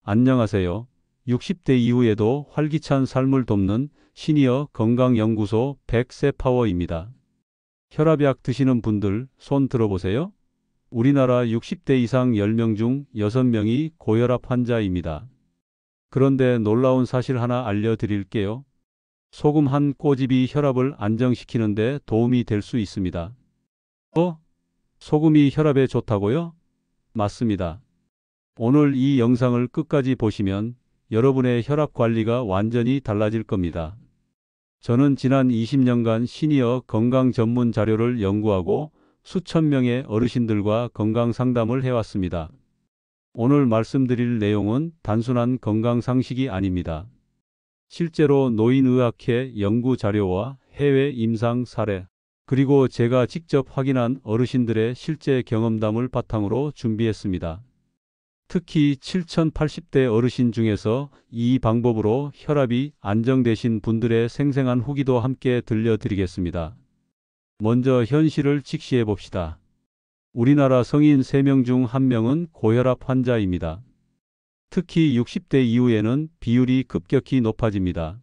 안녕하세요. 60대 이후에도 활기찬 삶을 돕는 시니어 건강연구소 백세파워입니다. 혈압약 드시는 분들 손 들어보세요. 우리나라 60대 이상 10명 중 6명이 고혈압 환자입니다. 그런데 놀라운 사실 하나 알려드릴게요. 소금 한 꼬집이 혈압을 안정시키는 데 도움이 될 수 있습니다. 소금이 혈압에 좋다고요? 맞습니다. 오늘 이 영상을 끝까지 보시면 여러분의 혈압 관리가 완전히 달라질 겁니다. 저는 지난 20년간 시니어 건강 전문 자료를 연구하고 수천 명의 어르신들과 건강 상담을 해왔습니다. 오늘 말씀드릴 내용은 단순한 건강 상식이 아닙니다. 실제로 노인의학회 연구 자료와 해외 임상 사례, 그리고 제가 직접 확인한 어르신들의 실제 경험담을 바탕으로 준비했습니다. 특히 7080대 어르신 중에서 이 방법으로 혈압이 안정되신 분들의 생생한 후기도 함께 들려드리겠습니다. 먼저 현실을 직시해 봅시다. 우리나라 성인 3명 중 1명은 고혈압 환자입니다. 특히 60대 이후에는 비율이 급격히 높아집니다.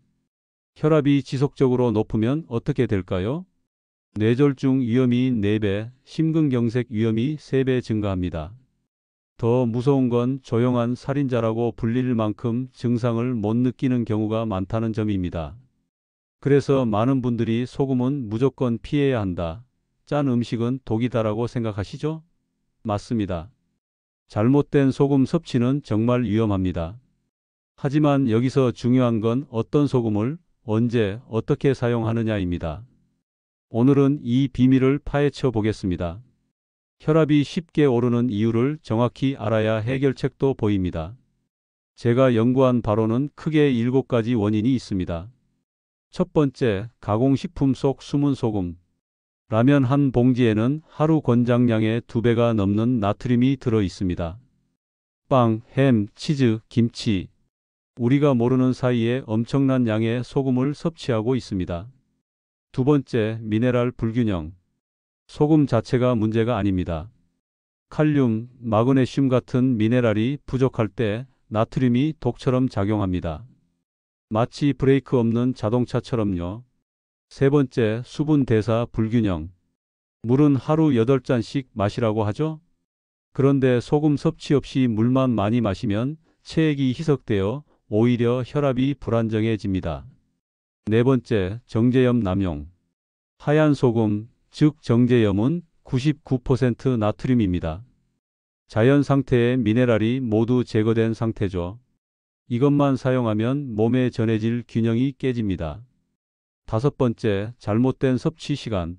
혈압이 지속적으로 높으면 어떻게 될까요? 뇌졸중 위험이 4배, 심근경색 위험이 3배 증가합니다. 더 무서운 건 조용한 살인자라고 불릴 만큼 증상을 못 느끼는 경우가 많다는 점입니다. 그래서 많은 분들이 소금은 무조건 피해야 한다, 짠 음식은 독이다라고 생각하시죠? 맞습니다. 잘못된 소금 섭취는 정말 위험합니다. 하지만 여기서 중요한 건 어떤 소금을 언제 어떻게 사용하느냐입니다. 오늘은 이 비밀을 파헤쳐 보겠습니다. 혈압이 쉽게 오르는 이유를 정확히 알아야 해결책도 보입니다. 제가 연구한 바로는 크게 7가지 원인이 있습니다. 첫 번째, 가공식품 속 숨은 소금. 라면 한 봉지에는 하루 권장량의 2배가 넘는 나트륨이 들어 있습니다. 빵, 햄, 치즈, 김치. 우리가 모르는 사이에 엄청난 양의 소금을 섭취하고 있습니다. 두 번째, 미네랄 불균형. 소금 자체가 문제가 아닙니다. 칼륨, 마그네슘 같은 미네랄이 부족할 때 나트륨이 독처럼 작용합니다. 마치 브레이크 없는 자동차처럼요. 세 번째, 수분 대사 불균형. 물은 하루 8잔씩 마시라고 하죠? 그런데 소금 섭취 없이 물만 많이 마시면 체액이 희석되어 오히려 혈압이 불안정해집니다. 네 번째, 정제염 남용. 하얀 소금, 즉 정제염은 99% 나트륨입니다. 자연 상태의 미네랄이 모두 제거된 상태죠. 이것만 사용하면 몸에 전해질 균형이 깨집니다. 다섯 번째, 잘못된 섭취 시간.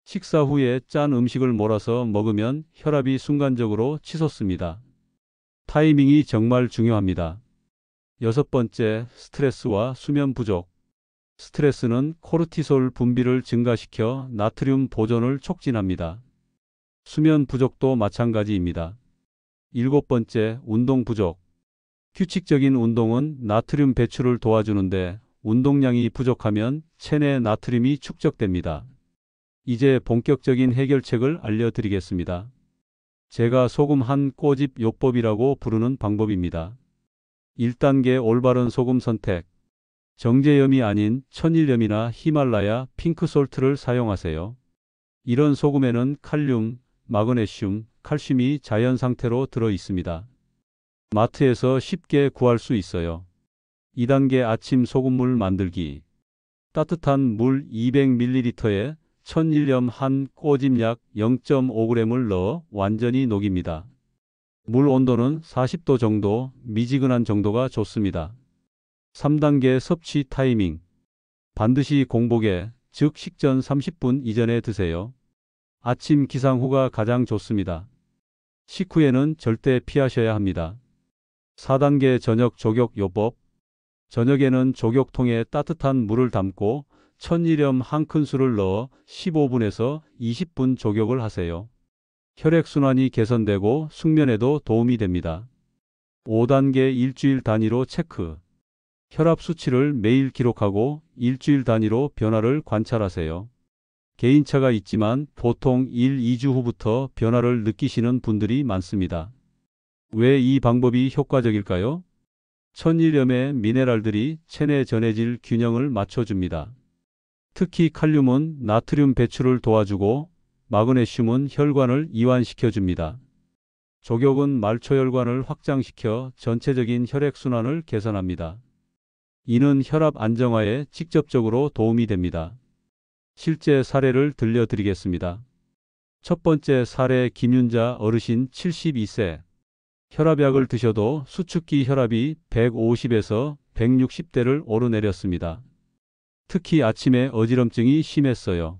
식사 후에 짠 음식을 몰아서 먹으면 혈압이 순간적으로 치솟습니다. 타이밍이 정말 중요합니다. 여섯 번째, 스트레스와 수면 부족. 스트레스는 코르티솔 분비를 증가시켜 나트륨 보존을 촉진합니다. 수면 부족도 마찬가지입니다. 일곱 번째, 운동 부족. 규칙적인 운동은 나트륨 배출을 도와주는데 운동량이 부족하면 체내 나트륨이 축적됩니다. 이제 본격적인 해결책을 알려드리겠습니다. 제가 소금 한 꼬집 요법이라고 부르는 방법입니다. 1단계 올바른 소금 선택. 정제염이 아닌 천일염이나 히말라야 핑크솔트를 사용하세요. 이런 소금에는 칼륨, 마그네슘, 칼슘이 자연 상태로 들어 있습니다. 마트에서 쉽게 구할 수 있어요. 2단계 아침 소금물 만들기. 따뜻한 물 200ml에 천일염 한 꼬집 약 0.5g을 넣어 완전히 녹입니다. 물 온도는 40도 정도, 미지근한 정도가 좋습니다. 3단계 섭취 타이밍. 반드시 공복에, 즉 식전 30분 이전에 드세요. 아침 기상 후가 가장 좋습니다. 식후에는 절대 피하셔야 합니다. 4단계 저녁 조격 요법. 저녁에는 조격통에 따뜻한 물을 담고 천일염 한 큰술을 넣어 15분에서 20분 조격을 하세요. 혈액순환이 개선되고 숙면에도 도움이 됩니다. 5단계 일주일 단위로 체크. 혈압 수치를 매일 기록하고 일주일 단위로 변화를 관찰하세요. 개인차가 있지만 보통 1, 2주 후부터 변화를 느끼시는 분들이 많습니다. 왜 이 방법이 효과적일까요? 천일염의 미네랄들이 체내 전해질 균형을 맞춰줍니다. 특히 칼륨은 나트륨 배출을 도와주고 마그네슘은 혈관을 이완시켜줍니다. 족욕은 말초혈관을 확장시켜 전체적인 혈액순환을 개선합니다. 이는 혈압 안정화에 직접적으로 도움이 됩니다. 실제 사례를 들려드리겠습니다. 첫 번째 사례 김윤자 어르신 72세. 혈압약을 드셔도 수축기 혈압이 150에서 160대를 오르내렸습니다. 특히 아침에 어지럼증이 심했어요.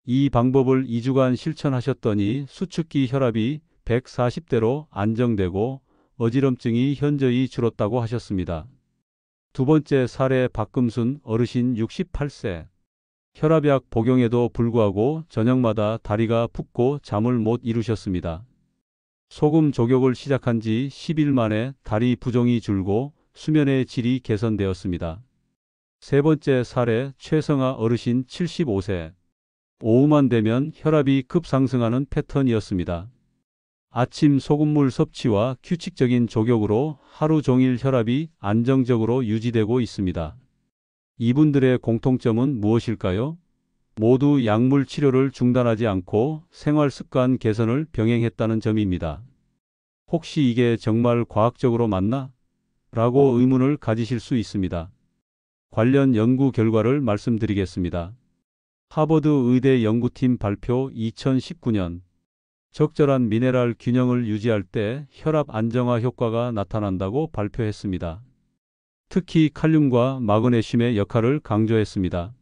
이 방법을 2주간 실천하셨더니 수축기 혈압이 140대로 안정되고 어지럼증이 현저히 줄었다고 하셨습니다. 두 번째 사례 박금순 어르신 68세. 혈압약 복용에도 불구하고 저녁마다 다리가 붓고 잠을 못 이루셨습니다. 소금 족욕을 시작한 지 10일 만에 다리 부종이 줄고 수면의 질이 개선되었습니다. 세 번째 사례 최성아 어르신 75세. 오후만 되면 혈압이 급상승하는 패턴이었습니다. 아침 소금물 섭취와 규칙적인 족욕으로 하루 종일 혈압이 안정적으로 유지되고 있습니다. 이분들의 공통점은 무엇일까요? 모두 약물 치료를 중단하지 않고 생활 습관 개선을 병행했다는 점입니다. 혹시 이게 정말 과학적으로 맞나? 라고 의문을 가지실 수 있습니다. 관련 연구 결과를 말씀드리겠습니다. 하버드 의대 연구팀 발표 2019년 적절한 미네랄 균형을 유지할 때 혈압 안정화 효과가 나타난다고 발표했습니다. 특히 칼륨과 마그네슘의 역할을 강조했습니다.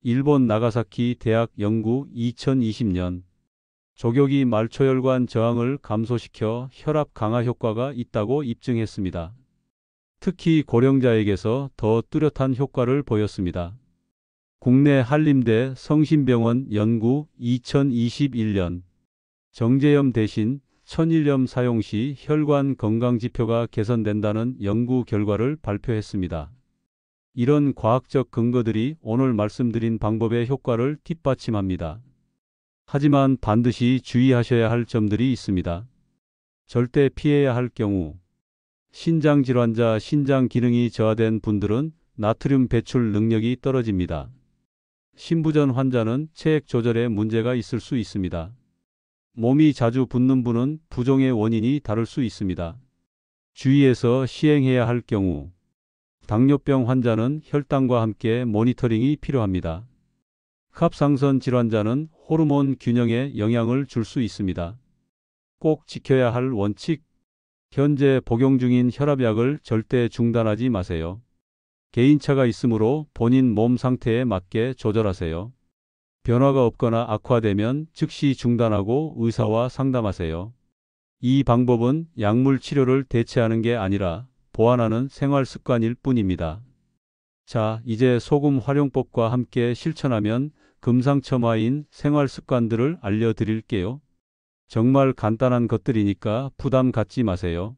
일본 나가사키 대학 연구 2020년 족욕이 말초혈관 저항을 감소시켜 혈압 강화 효과가 있다고 입증했습니다. 특히 고령자에게서 더 뚜렷한 효과를 보였습니다. 국내 한림대 성심병원 연구 2021년 정제염 대신 천일염 사용 시 혈관 건강 지표가 개선된다는 연구 결과를 발표했습니다. 이런 과학적 근거들이 오늘 말씀드린 방법의 효과를 뒷받침합니다. 하지만 반드시 주의하셔야 할 점들이 있습니다. 절대 피해야 할 경우 신장 질환자 신장 기능이 저하된 분들은 나트륨 배출 능력이 떨어집니다. 신부전 환자는 체액 조절에 문제가 있을 수 있습니다. 몸이 자주 붓는 분은 부종의 원인이 다를 수 있습니다. 주의해서 시행해야 할 경우 당뇨병 환자는 혈당과 함께 모니터링이 필요합니다. 갑상선 질환자는 호르몬 균형에 영향을 줄 수 있습니다. 꼭 지켜야 할 원칙. 현재 복용 중인 혈압약을 절대 중단하지 마세요. 개인차가 있으므로 본인 몸 상태에 맞게 조절하세요. 변화가 없거나 악화되면 즉시 중단하고 의사와 상담하세요. 이 방법은 약물 치료를 대체하는 게 아니라 보완하는 생활 습관일 뿐입니다. 자, 이제 소금 활용법과 함께 실천하면 금상첨화인 생활 습관들을 알려드릴게요. 정말 간단한 것들이니까 부담 갖지 마세요.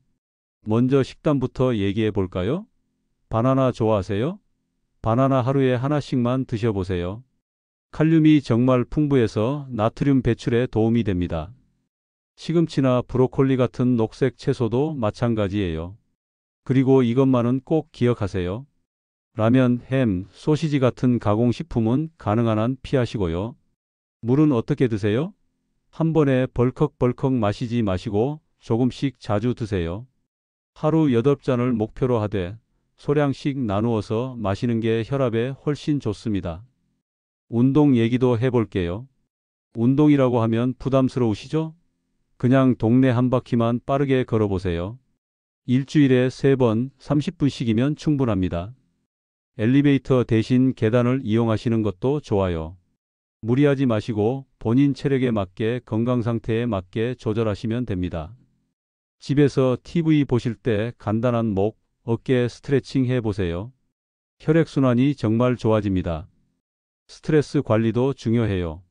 먼저 식단부터 얘기해 볼까요? 바나나 좋아하세요? 바나나 하루에 하나씩만 드셔보세요. 칼륨이 정말 풍부해서 나트륨 배출에 도움이 됩니다. 시금치나 브로콜리 같은 녹색 채소도 마찬가지예요. 그리고 이것만은 꼭 기억하세요. 라면, 햄, 소시지 같은 가공식품은 가능한 한 피하시고요. 물은 어떻게 드세요? 한 번에 벌컥벌컥 마시지 마시고 조금씩 자주 드세요. 하루 8잔을 목표로 하되 소량씩 나누어서 마시는 게 혈압에 훨씬 좋습니다. 운동 얘기도 해볼게요. 운동이라고 하면 부담스러우시죠? 그냥 동네 한 바퀴만 빠르게 걸어보세요. 일주일에 3번 30분씩이면 충분합니다. 엘리베이터 대신 계단을 이용하시는 것도 좋아요. 무리하지 마시고 본인 체력에 맞게 건강 상태에 맞게 조절하시면 됩니다. 집에서 TV 보실 때 간단한 목, 어깨 스트레칭 해보세요. 혈액순환이 정말 좋아집니다. 스트레스 관리도 중요해요.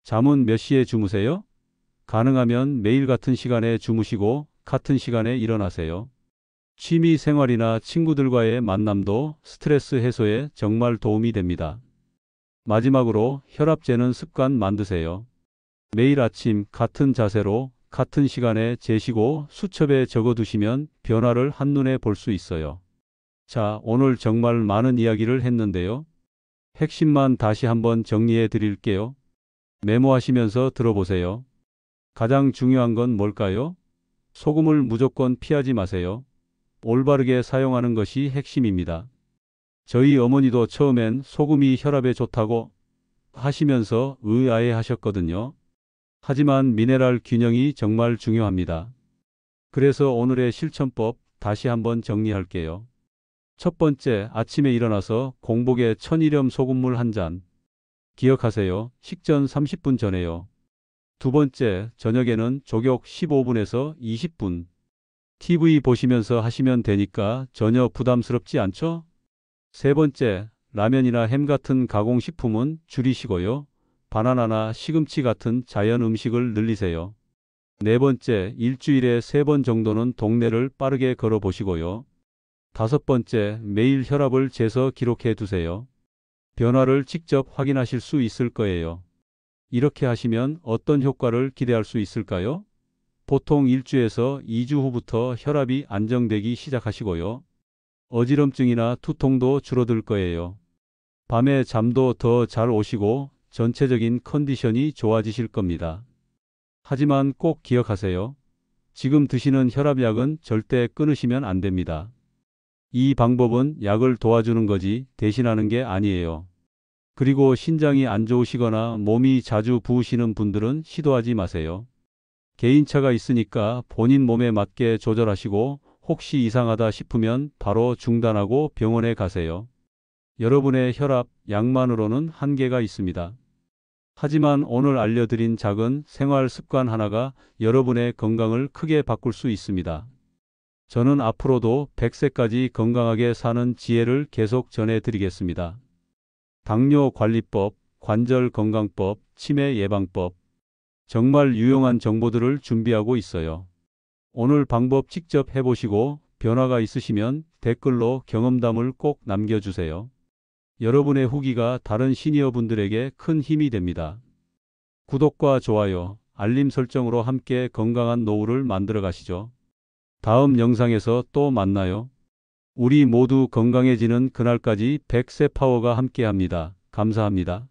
잠은 몇 시에 주무세요? 가능하면 매일 같은 시간에 주무시고 같은 시간에 일어나세요. 취미 생활이나 친구들과의 만남도 스트레스 해소에 정말 도움이 됩니다. 마지막으로 혈압 재는 습관 만드세요. 매일 아침 같은 자세로 같은 시간에 재시고 수첩에 적어두시면 변화를 한눈에 볼 수 있어요. 자, 오늘 정말 많은 이야기를 했는데요. 핵심만 다시 한번 정리해 드릴게요. 메모하시면서 들어보세요. 가장 중요한 건 뭘까요? 소금을 무조건 피하지 마세요. 올바르게 사용하는 것이 핵심입니다. 저희 어머니도 처음엔 소금이 혈압에 좋다고 하시면서 의아해 하셨거든요. 하지만 미네랄 균형이 정말 중요합니다. 그래서 오늘의 실천법 다시 한번 정리할게요. 첫 번째, 아침에 일어나서 공복에 천일염 소금물 한 잔. 기억하세요. 식전 30분 전에요. 두 번째, 저녁에는 족욕 15분에서 20분. TV 보시면서 하시면 되니까 전혀 부담스럽지 않죠? 세 번째, 라면이나 햄 같은 가공식품은 줄이시고요. 바나나나 시금치 같은 자연 음식을 늘리세요. 네 번째, 일주일에 3번 정도는 동네를 빠르게 걸어보시고요. 다섯 번째, 매일 혈압을 재서 기록해 두세요. 변화를 직접 확인하실 수 있을 거예요. 이렇게 하시면 어떤 효과를 기대할 수 있을까요? 보통 1주에서 2주 후부터 혈압이 안정되기 시작하시고요. 어지럼증이나 두통도 줄어들 거예요. 밤에 잠도 더 잘 오시고 전체적인 컨디션이 좋아지실 겁니다. 하지만 꼭 기억하세요. 지금 드시는 혈압약은 절대 끊으시면 안 됩니다. 이 방법은 약을 도와주는 거지 대신하는 게 아니에요. 그리고 신장이 안 좋으시거나 몸이 자주 부으시는 분들은 시도하지 마세요. 개인차가 있으니까 본인 몸에 맞게 조절하시고 혹시 이상하다 싶으면 바로 중단하고 병원에 가세요. 여러분의 혈압, 약만으로는 한계가 있습니다. 하지만 오늘 알려드린 작은 생활 습관 하나가 여러분의 건강을 크게 바꿀 수 있습니다. 저는 앞으로도 100세까지 건강하게 사는 지혜를 계속 전해드리겠습니다. 당뇨 관리법, 관절 건강법, 치매 예방법. 정말 유용한 정보들을 준비하고 있어요. 오늘 방법 직접 해보시고 변화가 있으시면 댓글로 경험담을 꼭 남겨주세요. 여러분의 후기가 다른 시니어분들에게 큰 힘이 됩니다. 구독과 좋아요, 알림 설정으로 함께 건강한 노후를 만들어 가시죠. 다음 영상에서 또 만나요. 우리 모두 건강해지는 그날까지 100세 파워가 함께합니다. 감사합니다.